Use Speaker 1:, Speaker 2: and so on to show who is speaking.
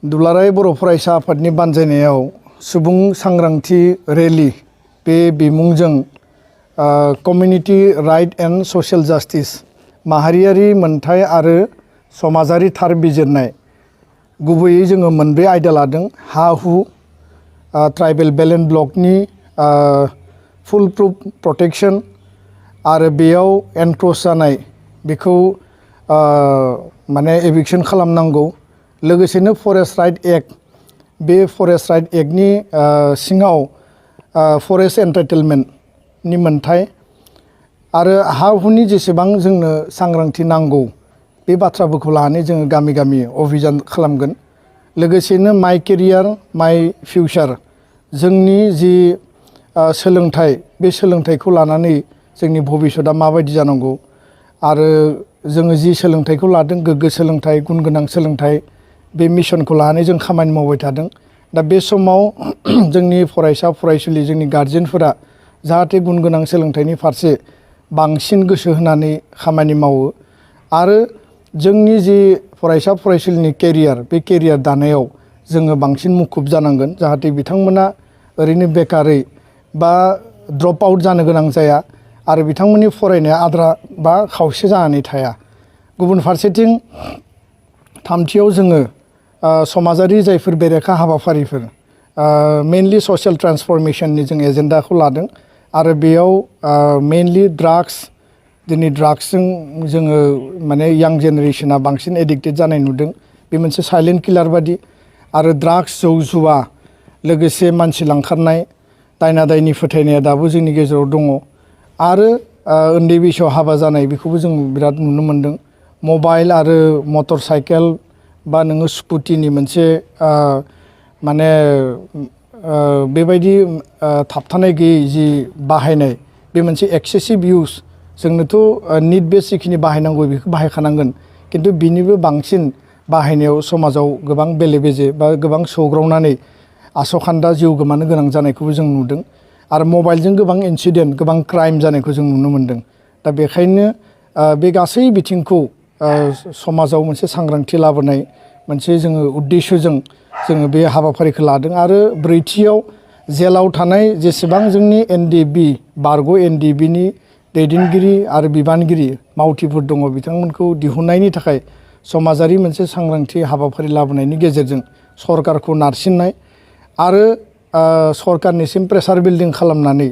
Speaker 1: दुलाराय बर' फरायसा आफादनि बानजायनायाव सुबुं सांग्रांथि रेली बे बिमुंजों कमिउनिटी राइट एंड सशियेल जस्टिस माहारियारि मोनथाय आरो समाजारि थार बिजिरनाय गुबैयै जोङो मोनब्रै आयदा लादों हा हु ट्राइबेल बेलेन्स ब्लकनि फुल प्रुफ प्रटेक्शन आरो बेयाव एनक्रोच जानाय बेखौ माने एभिक्शन खालामनांगौ लोगोसेनो फरेस्ट राइट एक्ट बे फरेस्ट राइट एक्टनि सिङाव फरेस्ट एन्टाइटेलमेन्टनि मोनथाय आरो हा हुनि जेसेबां जोंनो सांग्रांथि नांगौ बे बाथ्राफोरखौ लानानै जोङो गामि गामि अभियान खालामगोन लोगोसेनो माइ केरियार माइ फिउचार जोंनि जि सोलोंथाइ बे सोलोंथाइखौ लानानै जोंनि भबिष्यतआ माबायदि जानांगौ आरो जोङो जि सोलोंथाइखौ लादों गोग्गो सोलोंथाइ गुन गोनां सोलोंथाइ बे मिशनखौ लानानै जों खामानि मावबाय थादों दा बे समाव जोंनि फरायसा फरायसुलि जोंनि गार्जेनफोरा जाहाथे गुन गोनां सोलोंथाइनि फारसे बांसिन गोसो होनानै खामानि मावो आरो जोंनि जि फरायसा फरायसुलिनि केरियार बे केरियार दानायाव जोङो बांसिन मुखुब जानांगोन जाहाथे बिथांमोना ओरैनो बेकारै बा ड्रप आउट जानो गोनां जाया आरो बिथांमोननि फरायनाया आद्रा बा खावसे जानानै थाया गुबुन फारसेथिं थामथियाव जोङो समाजारि जायफोर बेरेखा हाबाफारिफोर मेनलि सशियेल ट्रान्सफरमेशननि जों एजेन्डाखौ लादों आरो बेयाव मेनलि ड्राग्स दिनै ड्राग्सजों जोङो माने यां जेनेरेशना बांसिन एडिक्टेड जानाय नुदों बे मोनसे साइलेन्ट किलार बादि आरो ड्राग्स जौ जुवा लोगोसे मानसि लांखारनाय दायना दायनि फोथायनाया दाबो जोंनि गेजेराव दङ आरो उन्दै बैसोआव हाबा जानाय बेखौबो जों बिराद नुनो मोनदों मबाइल आरो मटर साइकेल बा नोङो स्कुटिनि मोनसे माने बेबायदि थाबथानाय गैयै जि बाहायनाय बे मोनसे एक्सेसिभ इउज जोंनोथ' निड बेस जिखिनि बाहायनांगौ बेखौ बाहायखानांगोन खिन्थु बिनिबो बांसिन बाहायनायाव समाजाव गोबां बेले बेजे बा गोबां सौग्रावनानै आसखान्दा जिउ गोमानो गोनां जानायखौबो जों नुदों आरो मबाइलजों गोबां इन्सिडेन्ट गोबां क्राइम जानायखौ जों नुनो मोनदों दा बेखायनो बे गासै बिथिंखौ समाजाव मोनसे सांग्रांथि लाबोनाय मोनसे जोङो उद्देश्यजों जोङो बे हाबाफारिखौ लादों आरो ब्रैथियाव जेलाव थानाय जेसेबां जोंनि एनडिबि बारग' एनडिबिनि दैदेनगिरि आरो बिबानगिरि मावथिफोर दङ बिथांमोनखौ दिहुननायनि थाखाय समाजारि मोनसे सांग्रांथि हाबाफारि लाबोनायनि गेजेरजों सरकारखौ नारसिननाय आरो सरकारनिसिम प्रेसार बिल्डिं खालामनानै